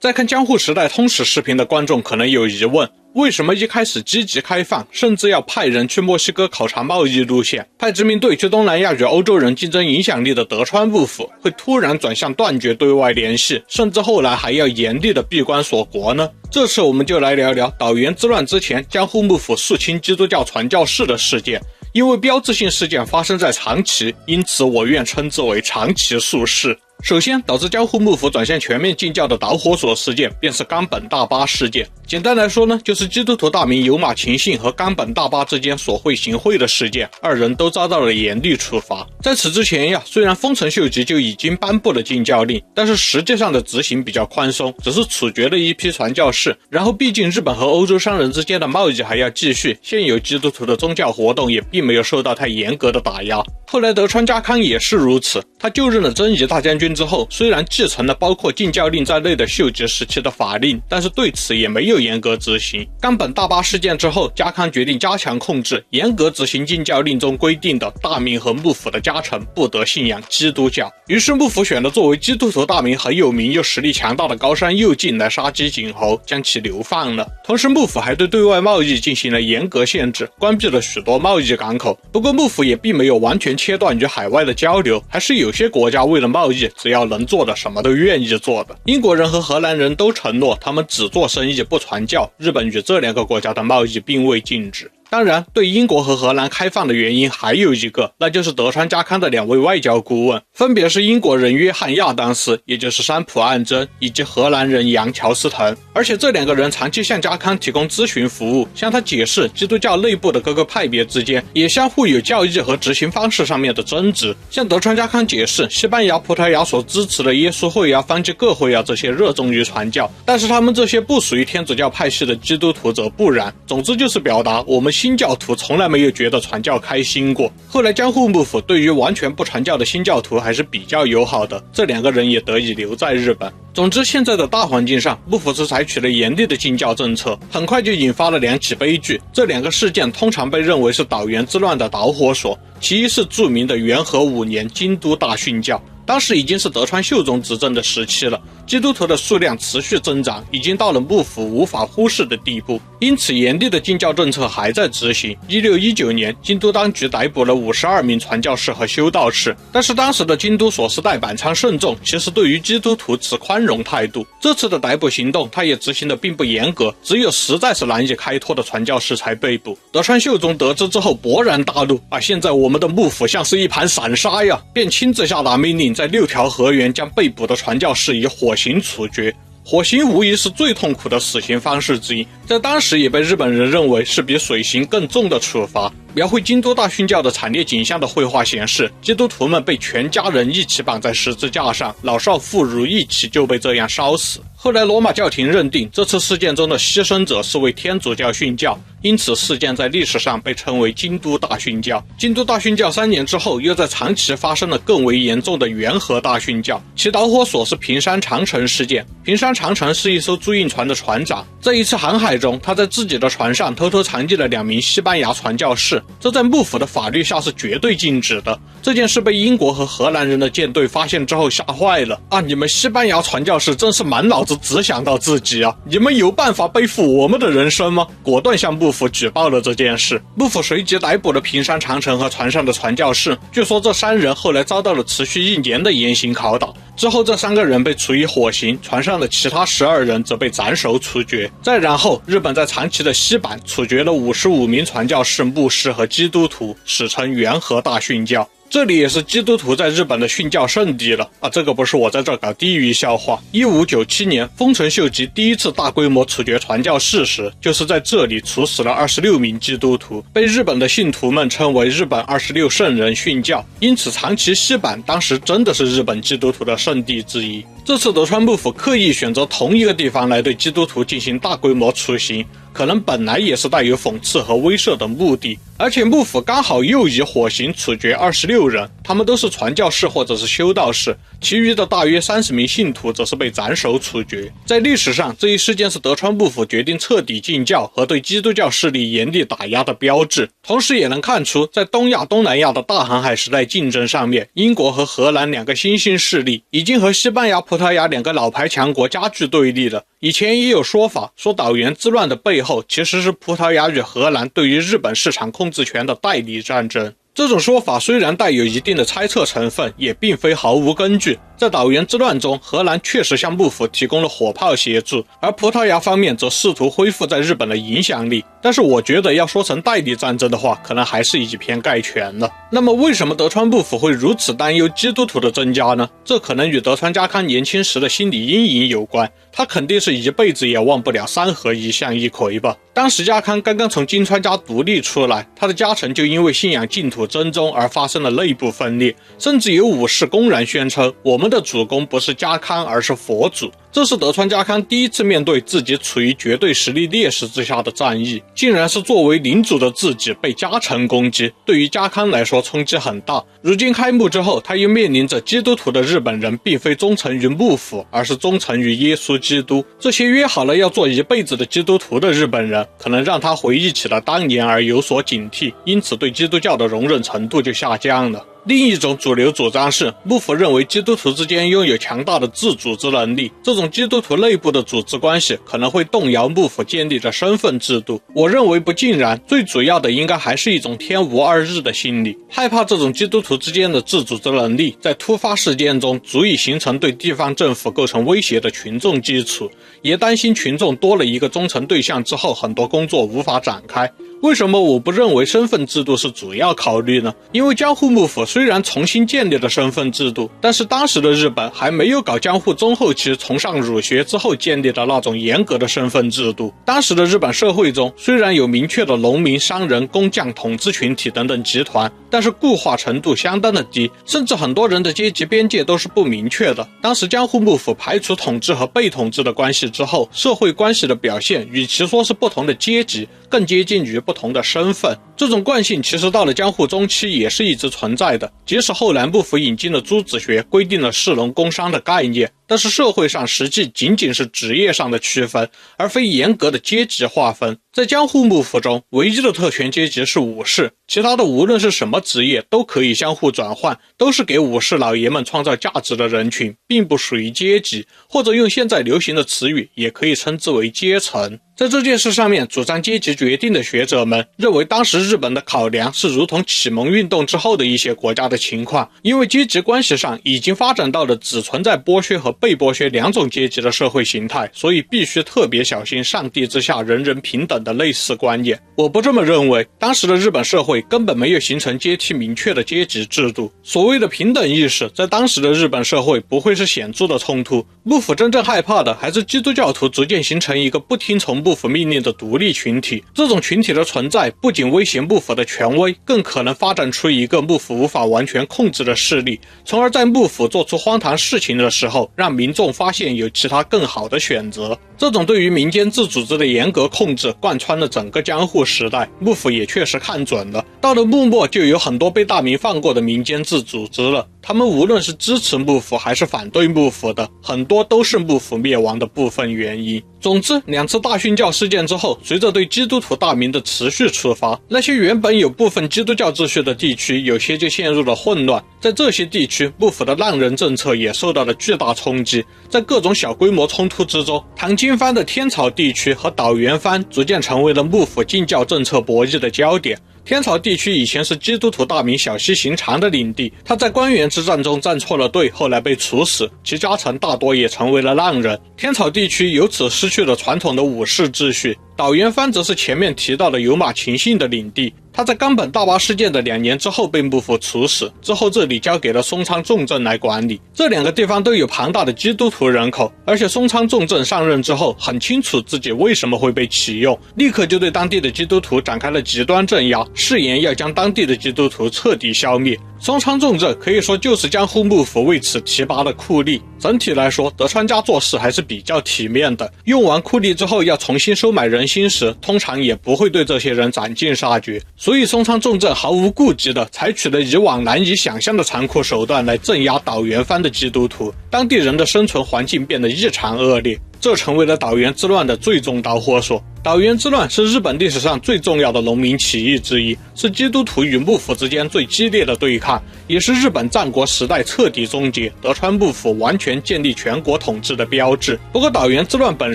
在看江户时代通史视频的观众可能有疑问，为什么一开始积极开放，甚至要派人去墨西哥考察贸易路线，派殖民队去东南亚与欧洲人竞争影响力的德川幕府，会突然转向断绝对外联系，甚至后来还要严厉的闭关锁国呢？这次我们就来聊聊岛原之乱之前江户幕府肃清基督教传教士的事件。因为标志性事件发生在长崎，因此我愿称之为长崎术士。首先，导致江户幕府转向全面禁教的导火索事件，便是冈本大巴事件。简单来说呢，就是基督徒大名有马晴信和冈本大巴之间所会行贿的事件，二人都遭到了严厉处罚。在此之前呀，虽然丰臣秀吉就已经颁布了禁教令，但是实际上的执行比较宽松，只是处决了一批传教士。然后毕竟日本和欧洲商人之间的贸易还要继续，现有基督徒的宗教活动也并没有受到太严格的打压。后来德川家康也是如此，他就任了征夷大将军之后，虽然继承了包括禁教令在内的秀吉时期的法令，但是对此也没有严格执行。冈本大巴事件之后，家康决定加强控制，严格执行禁教令中规定的大名和幕府的家臣不得信仰基督教。于是幕府选了作为基督徒大名很有名又实力强大的高山右近来杀鸡儆猴，将其流放了。同时幕府还对外贸易进行了严格限制，关闭了许多贸易港口。不过幕府也并没有完全切断与海外的交流，还是有些国家为了贸易，只要能做的什么都愿意做的。英国人和荷兰人都承诺他们只做生意不传教，日本与这两个国家的贸易并未禁止。当然，对英国和荷兰开放的原因还有一个，那就是德川家康的两位外交顾问，分别是英国人约翰亚当斯，也就是山浦岸真，以及荷兰人杨乔斯滕。而且这两个人长期向家康提供咨询服务，向他解释基督教内部的各个派别之间也相互有教义和执行方式上面的争执，向德川家康解释西班牙、葡萄牙所支持的耶稣会啊、方济各会啊这些热衷于传教，但是他们这些不属于天主教派系的基督徒则不然。总之就是表达我们新教徒从来没有觉得传教开心过。后来江户幕府对于完全不传教的新教徒还是比较友好的，这两个人也得以留在日本。总之现在的大环境上，幕府是采取了严厉的禁教政策，很快就引发了两起悲剧。这两个事件通常被认为是岛原之乱的导火索，其一是著名的元和5年京都大殉教。当时已经是德川秀忠执政的时期了，基督徒的数量持续增长，已经到了幕府无法忽视的地步，因此严厉的禁教政策还在执行。1619年，京都当局逮捕了52名传教士和修道士，但是当时的京都所司代板仓胜重其实对于基督徒持宽容态度。这次的逮捕行动他也执行的并不严格，只有实在是难以开脱的传教士才被捕。德川秀忠得知之后勃然大怒啊！现在我们的幕府像是一盘散沙呀，便亲自下达命令，在6条河原将被捕的传教士以火刑处决。火刑无疑是最痛苦的死刑方式之一，在当时也被日本人认为是比水刑更重的处罚。描绘京都大殉教的惨烈景象的绘画显示，基督徒们被全家人一起绑在十字架上，老少妇孺一起就被这样烧死。后来罗马教廷认定这次事件中的牺牲者是为天主教殉教，因此事件在历史上被称为京都大殉教。京都大殉教3年之后，又在长崎发生了更为严重的元和大殉教，其导火索是平山长城事件。平山长城是一艘租运船的船长，这一次航海中，他在自己的船上偷偷藏进了2名西班牙传教士，这在幕府的法律下是绝对禁止的。这件事被英国和荷兰人的舰队发现之后吓坏了啊！你们西班牙传教士真是满脑子只想到自己啊！你们有办法背负我们的人生吗？果断向幕府举报了这件事。幕府随即逮捕了平山长城和船上的传教士，据说这3人后来遭到了持续1年的严刑拷打。之后这3个人被处以火刑，船上的其他12人则被斩首处决。再然后，日本在长崎的西坂处决了55名传教士、牧师和基督徒，史称元和大殉教。这里也是基督徒在日本的殉教圣地了啊！这个不是我在这搞地域笑话。1597年，丰臣秀吉第一次大规模处决传教士时，就是在这里处死了26名基督徒，被日本的信徒们称为日本26圣人殉教。因此，长崎西坂当时真的是日本基督徒的圣地之一。这次德川幕府刻意选择同一个地方来对基督徒进行大规模处刑，可能本来也是带有讽刺和威慑的目的。而且幕府刚好又以火刑处决26人，他们都是传教士或者是修道士，其余的大约30名信徒则是被斩首处决。在历史上，这一事件是德川幕府决定彻底禁教和对基督教势力严厉打压的标志，同时也能看出，在东亚、东南亚的大航海时代竞争上面，英国和荷兰两个新兴势力已经和西班牙、葡萄牙两个老牌强国加剧对立了。以前也有说法说岛原之乱的背后其实是葡萄牙与荷兰对于日本市场控制权的代理战争。这种说法虽然带有一定的猜测成分，也并非毫无根据。在岛原之乱中，荷兰确实向幕府提供了火炮协助，而葡萄牙方面则试图恢复在日本的影响力。但是我觉得要说成代理战争的话，可能还是以偏概全了。那么为什么德川幕府会如此担忧基督徒的增加呢？这可能与德川家康年轻时的心理阴影有关，他肯定是一辈子也忘不了三河一向一揆吧。当时家康刚刚从金川家独立出来，他的家臣就因为信仰净土真宗而发生了内部分裂，甚至有武士公然宣称我们的主公不是家康而是佛祖。这是德川家康第一次面对自己处于绝对实力劣势之下的战役，竟然是作为领主的自己被家臣攻击，对于家康来说冲击很大。如今开幕之后，他又面临着基督徒的日本人并非忠诚于幕府，而是忠诚于耶稣基督。这些约好了要做一辈子的基督徒的日本人，可能让他回忆起了当年而有所警惕，因此对基督教的容忍程度就下降了。另一种主流主张是，幕府认为基督徒之间拥有强大的自组织能力，这种基督徒内部的组织关系可能会动摇幕府建立的身份制度。我认为不尽然，最主要的应该还是一种天无二日的心理，害怕这种基督徒之间的自组织能力在突发事件中足以形成对地方政府构成威胁的群众基础，也担心群众多了一个忠诚对象之后，很多工作无法展开。为什么我不认为身份制度是主要考虑呢？因为江户幕府虽然重新建立了身份制度，但是当时的日本还没有搞江户中后期崇尚儒学之后建立的那种严格的身份制度。当时的日本社会中虽然有明确的农民、商人、工匠、统治群体等等集团，但是固化程度相当的低，甚至很多人的阶级边界都是不明确的。当时江户幕府排除统治和被统治的关系之后，社会关系的表现与其说是不同的阶级，更接近于不同的身份。这种惯性其实到了江户中期也是一直存在的，即使后来幕府引进了朱子学，规定了士农工商的概念，但是社会上实际仅仅是职业上的区分，而非严格的阶级划分。在江户幕府中，唯一的特权阶级是武士，其他的无论是什么职业都可以相互转换，都是给武士老爷们创造价值的人群，并不属于阶级，或者用现在流行的词语，也可以称之为阶层。在这件事上面，主张阶级决定的学者们认为，当时日本的考量是如同启蒙运动之后的一些国家的情况，因为阶级关系上已经发展到了只存在剥削和被剥削两种阶级的社会形态，所以必须特别小心上帝之下人人平等的类似观念。我不这么认为，当时的日本社会根本没有形成阶梯明确的阶级制度，所谓的平等意识在当时的日本社会不会是显著的冲突。幕府真正害怕的还是基督教徒逐渐形成一个不听从幕府命令的独立群体，这种群体的存在不仅威胁幕府的权威，更可能发展出一个幕府无法完全控制的势力，从而在幕府做出荒唐事情的时候，让民众发现有其他更好的选择。这种对于民间自组织的严格控制贯穿了整个江户时代，幕府也确实看准了。到了幕末，就有很多被大明放过的民间自组织了，他们无论是支持幕府还是反对幕府的，很多都是幕府灭亡的部分原因。总之，两次大殉教事件之后，随着对基督徒大明的持续处罚，那些原本有部分基督教秩序的地区，有些就陷入了混乱。在这些地区，幕府的浪人政策也受到了巨大冲击。在各种小规模冲突之中，唐津藩的天草地区和岛原藩逐渐成为了幕府禁教政策博弈的焦点。天草地区以前是基督徒大名小西行长的领地，他在关原之战中站错了队，后来被处死，其家臣大多也成为了浪人。天草地区由此失去了传统的武士秩序。岛原藩则是前面提到的有马秦信的领地，他在冈本大巴事件的2年之后被幕府处死，之后这里交给了松仓重政来管理。这两个地方都有庞大的基督徒人口，而且松仓重政上任之后很清楚自己为什么会被启用，立刻就对当地的基督徒展开了极端镇压，誓言要将当地的基督徒彻底消灭。松仓重政可以说就是江户幕府为此提拔的酷吏。整体来说，德川家做事还是比较体面的，用完酷吏之后要重新收买人心时，通常也不会对这些人斩尽杀绝。所以松仓重政毫无顾忌地采取了以往难以想象的残酷手段来镇压岛原藩的基督徒，当地人的生存环境变得异常恶劣，这成为了岛原之乱的最终导火索。岛原之乱是日本历史上最重要的农民起义之一，是基督徒与幕府之间最激烈的对抗，也是日本战国时代彻底终结、德川幕府完全建立全国统治的标志。不过岛原之乱本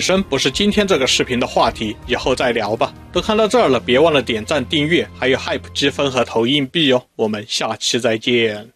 身不是今天这个视频的话题，以后再聊吧。都看到这儿了，别忘了点赞、订阅，还有 Hype 积分和投硬币哦。我们下期再见。